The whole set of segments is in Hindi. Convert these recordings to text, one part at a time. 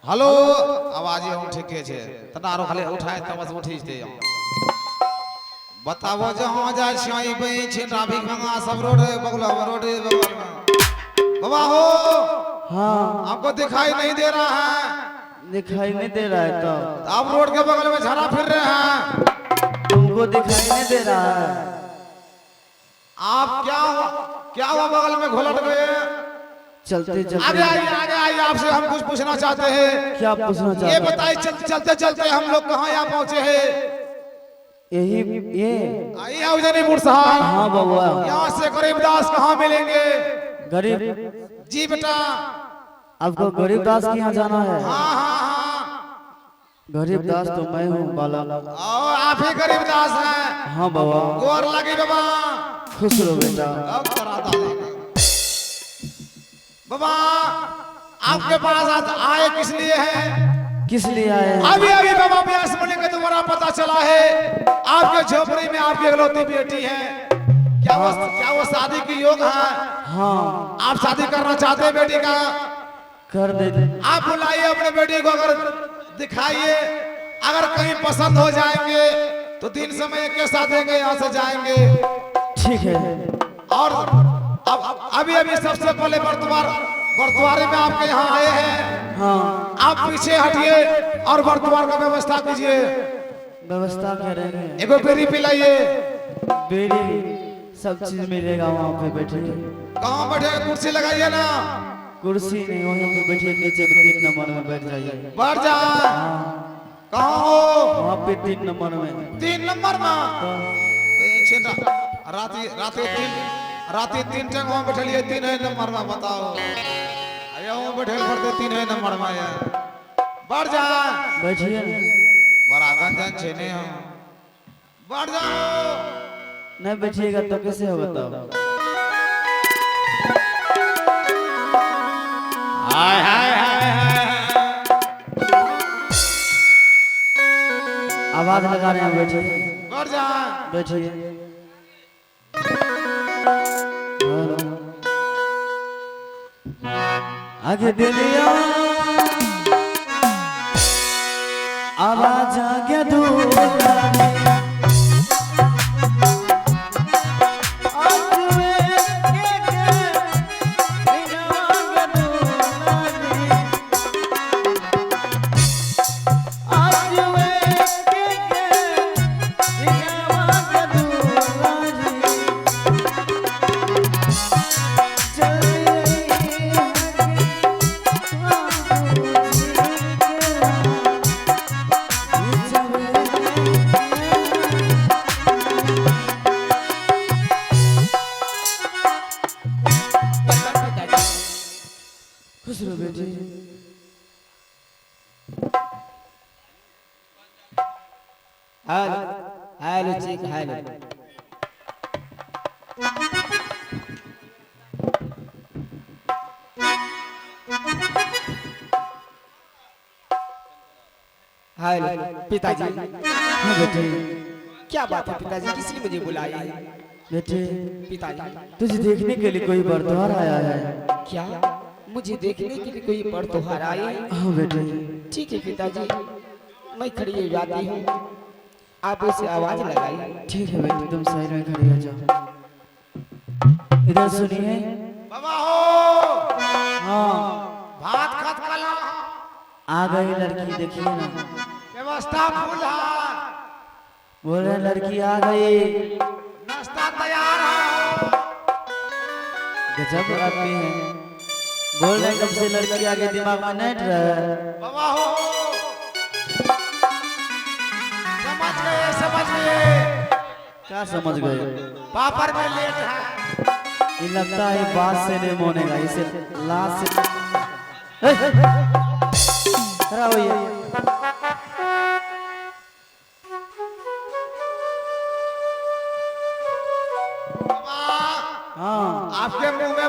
हेलो आवाज हम ठीके छे तना आरो खाली उठाए त बस उठी जते बताबो जहां जाय छियै बई छै ट्रैफिक मंगा सब रोड बगल में बाबा हो। हाँ आपको दिखाई नहीं दे रहा है? दिखाई नहीं दे रहा है तो आप रोड के बगल में झरा फिर रहे हैं। तुमको दिखाई नहीं दे रहा है? आप क्या हुआ बगल में घोलट गए? चलते आगे चलते आइए आपसे हम कुछ पूछना चाहते हैं। क्या पूछना ये चाहते हैं? बताइए चलते चलते हम लोग कहाँ यहाँ पहुँचे हैं? यही ये आइए उजनीपुर साहब। हाँ बाबा यहाँ से गरीबदास कहाँ मिलेंगे? गरीब जी बेटा। आपको गरीबदास के यहाँ जाना है? हाँ हाँ हाँ। गरीबदास तो मैं हूँ बाला। और आप ही गरीबदास हैं? हाँ बाबा गोर लगी बाबा। खुश रहो बेटा। बाबा आपके पास आए किस लिए हैं? किस लिए आए हैं? अभी अभी बाबा व्यास मुनि का तुम्हारा पता चला है आपके झोपड़ी में आपकी इकलौती बेटी है। क्या वो शादी की योग है? हाँ आप शादी करना चाहते हैं बेटी का? कर दे। आप बुलाइए अपने बेटी को, अगर दिखाइए, अगर कहीं पसंद हो जाएंगे तो दिन समय के साथ यहाँ से जाएंगे। ठीक है। और अब अभी सबसे पहले बरतवारे में आपके यहाँ आए हैं। हाँ आप पीछे हटिए और बरतवार का व्यवस्था कीजिए। व्यवस्था करेंगे। एगो बेरी पिलाइए। बेरी सब चीज मिलेगा वहाँ पे बैठिए। कहाँ बैठे? कुर्सी लगाइए ना। कुर्सी नहीं वहीं पे बैठिए नीचे में 3 नंबर में बैठ जाइए। बैठ जा। कहाँ हो? वहाँ पे 3 नंबर में। 3 नंबर में? राती 3 टंग वहाँ बैठलिए 3 नंबर में। बताओ यहाँ बैठे पड़ते 3 नंबर में यार। बढ़ जा। बैठिए बड़ा गंजन छे ने हम। बढ़ जाओ। नहीं बैठिएगा तो कैसे होगा तब? हाय हाय हाय हाय। आवाज लगा रहे हैं। बैठिए बढ़ जा। बैठिए। आगे दिलिया आवाज आगे दूर खुश रहो बेटी। हेलो चीक हेलो। हेलो पिताजी। हाँ बेटे क्या बात है पिताजी, किसने मुझे बुलाया? बेटे पिताजी तुझे देखने के लिए कोई बरद्वार आया है। क्या मुझे देखने के लिए कोई बड़ त्योहार आए? हाँ बेटे। ठीक है पिताजी, मैं खड़ी हो जाती हूँ, आप उसे आवाज लगाइए। ठीक है बेटे तुम साइड में खड़े हो जाओ। इधर सुनिए। बाबा हो। हाँ भात खत कला। आ गई लड़की देखिए ना। व्यवस्था फुल है। बोल रहे लड़की आ गई। नाश्ता तैयार है। गजब आदमी है। बोल रहे कब से लड़की आगे दिमाग में नेट रहा है। बाबा हो। समझ गए। क्या समझ गए? पापड़ में लेट है। ये लगता है बात से नहीं मोनेगा इसे लाश से। खड़ा होइए। हाँ आपके मुंह में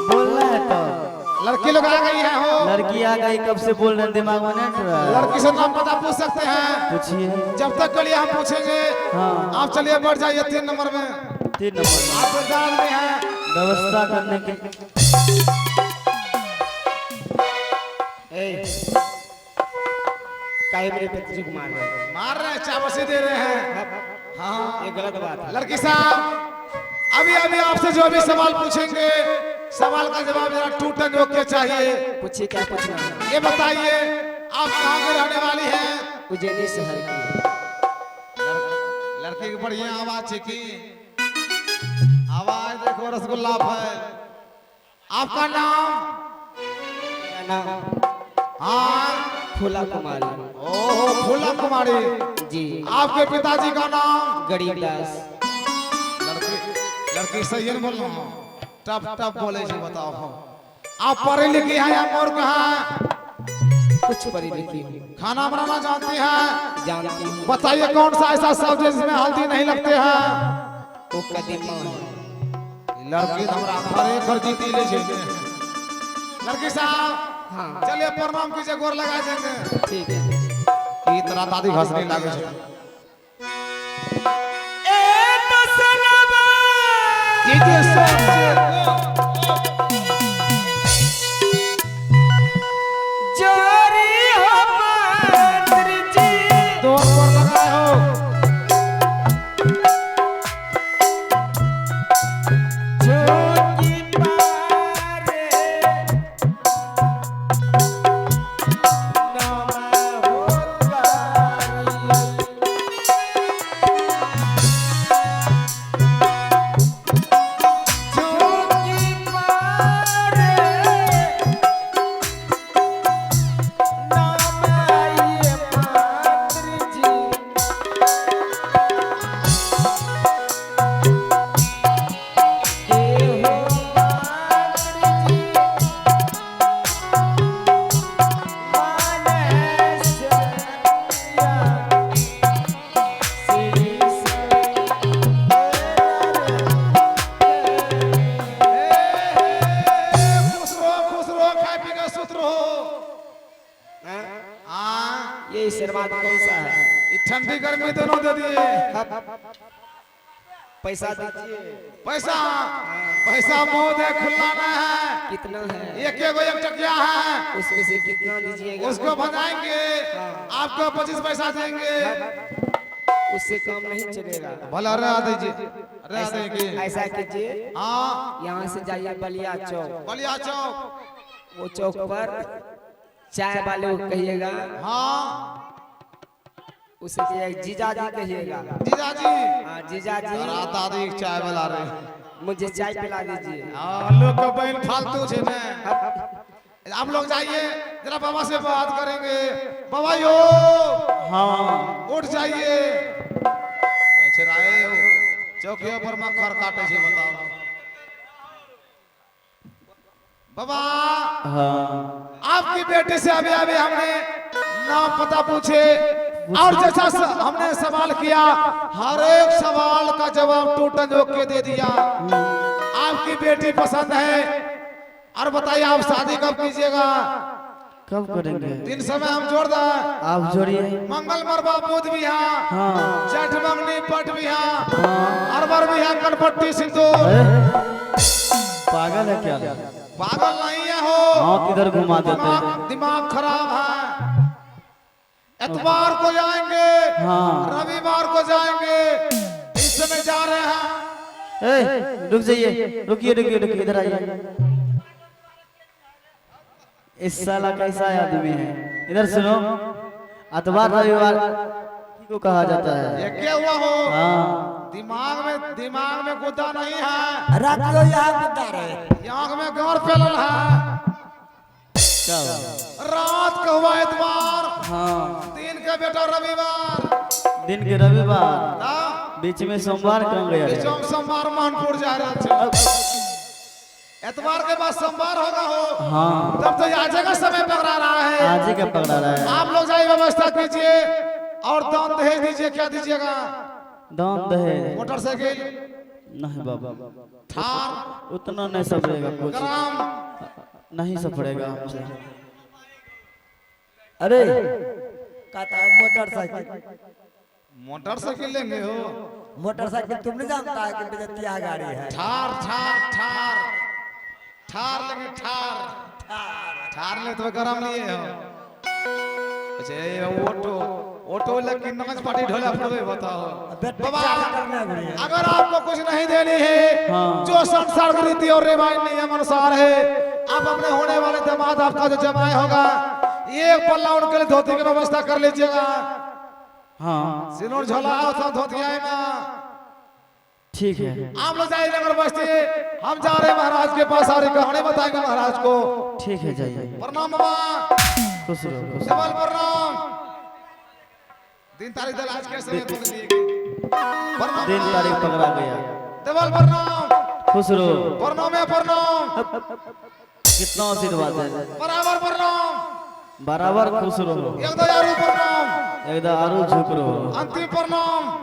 बोलना है तो। लड़की लोग आ गई है हो। लड़की आ गई कब से बोल रहे दिमाग में नेट रहा है। लड़की से नाम पता पूछ सकते हैं? पूछिए। जब तक के लिए हम पूछेंगे। हाँ आप चलिए बढ़ जाइए 3 नंबर में। 3 नंबर आप जान में है व्यवस्था करने के। काहे मेरे पिताजी को मार रहे हैं? मार रहे हैं, चाबसी दे रहे हैं। हाँ ये गलत बात है। लड़की साहब, अभी अभी आपसे जो भी सवाल पूछेंगे, सवाल का जवाब जरा टूटन योग्य चाहिए। पूछिए क्या पूछना है? ये बताइए आप कहाँ के रहने वाली हैं? उज्जैनी शहर की। लड़की की बढ़िया आवाज की आवाज देखो, रसगुल्ला है। आपका नाम? मेरा नाम हाँ फूला कुमारी। ओहो फूला कुमारी जी। आपके पिताजी का नाम? गरीबदास। लड़की सही है बोल रहा हूँ, टप टप बोले जी। बताओ आप पढ़े लिखी हैं या मूर्ख हैं? कुछ पढ़ी लिखी हूँ। खाना बनाना जानती हैं? जानती हूँ। बताइए कौन सा ऐसा सब्जी जिसमें हल्दी नहीं लगते हैं? वो कदीमा है। लड़की तो हमरा घरे घर जीती ले जाएंगे। लड़की साहब हाँ चलिए प्रणाम कीजिए, गोर लगा देंगे। ठीक है। ई तरह दादी घसने लागे छै। जीजिए जोरी हो मंत्री जी। दो गोर लगाए हो। झोंकी मारे नाम होता झोंकी मारे नाम ये मंत्री जी। खुश रहो, खाए पी के सुत रहो। हाँ ये आशीर्वाद कौन सा है? ई ठंडी गर्मी दोनों दे दिए। पैसा दीजिए। पैसा पैसा बहुत है, खुला ना है। कितना है? एक एक टकिया है, उसमें से कितना दीजिएगा? उसको बनाएंगे, आपको 25 पैसा देंगे। उससे कम नहीं चलेगा। भला रहा दीजिए, रहा देंगे। ऐसा कीजिए, हाँ यहाँ से जाइए बलिया चौक। बलिया चौक। वो चौक पर चाय वाले को कहिएगा, हाँ उसे कहिएगा जीजा जी कहिएगा। जीजाजी हाँ जीजा जी दादी चाय बना रहे। मुझे चाय पिला दीजिए। लोग का बहन फालतू छे मैं। आप लोग जाइए, जरा बाबा से बात करेंगे। बाबा यो हाँ उठ जाइए। बेचारे हो चौकिया पर मक्खर काटे छे, बताओ बाबा। हाँ आपकी बेटी से अभी अभी हमने नाम पता पूछे, और जैसा हमने सवाल किया, हर एक सवाल का जवाब टूटन योग्य दे दिया। आपकी बेटी पसंद है, और बताइए आप शादी कब कीजिएगा? कब करेंगे? दिन समय हम जोड़ दें। आप जोड़िए। मंगल मरबा बुध बिहा, हाँ छठ मंगनी पट बिहा, हाँ। अरबर बिहा कनपट्टी सिंदूर। अरे पागल है क्या? पागल नहीं है हो, हाँ किधर घुमा देते हैं? दिमाग खराब है। एतवार को जाएंगे, हाँ रविवार को जाएंगे, इस समय जा रहे हैं। रुक जाइए, रुकिए रुकिए रुकिए, इधर आइए। इस साला कैसा आदमी है? इधर सुनो, अतवार रविवार को कहा जाता है। ये क्या हुआ हो? हाँ दिमाग में गुद्दा नहीं है, रात को यहाँ गुद्दा रहे। आंख में गौर फैलल है। क्या हुआ? रात का हुआ एतवार, हाँ दिन के बेटा रविवार। दिन के रविवार, हाँ, बीच में सोमवार कम गया है। बीचों में सोमवार मानपुर जा रहे थे। एतवार के बाद सोमवार होगा हो। हाँ तब तो आज का समय पकड़ा रहा है। आज ही का पकड़ा रहा है। आप लोग जाइए, व्यवस्था कीजिए और दान दहेज दीजिए। क्या दीजिएगा? दान दहेज मोटरसाइकिल, नहीं बाबा, थार, उतना नहीं सपड़ेगा, कुछ ग्राम। नहीं सपड़ेगा हमसे। अरे कहता है मोटरसाइकिल। मोटरसाइकिल लेंगे हो? मोटरसाइकिल तुम नहीं जानता है कि बेजतिया गाड़ी है। थार थार थार थार लेंगे, थार थार ले तो गरम लिए हो। अच्छा ये ऑटो लेकिन नमज पार्टी ढोला फड़वे बताओ बाबा अगर आपको कुछ नहीं देनी है हाँ। जो संसार की रीति और रिवाज नियम अनुसार है आप अपने होने वाले दामाद आपका जो जमाई होगा एक पल्ला उनके लिए धोती की व्यवस्था कर लीजिएगा हाँ सिनोर झोला और धोतिया ठीक है आप लोग जाइए नगर बस्ती हम जा रहे हैं महाराज के पास सारी कहानी बताएंगे महाराज को ठीक है जाइए प्रणाम बाबा खुश रहो खुश सबल प्रणाम दिन तारीख दल आज कैसे में बोल दिए प्रणाम दिन तारीख पकड़ा गया देवल प्रणाम खुश रहो प्रणाम है प्रणाम कितना आशीर्वाद है बराबर प्रणाम बराबर खुश रहो एक दो यारू प्रणाम एकदम आरू झुक रहो अंतिम प्रणाम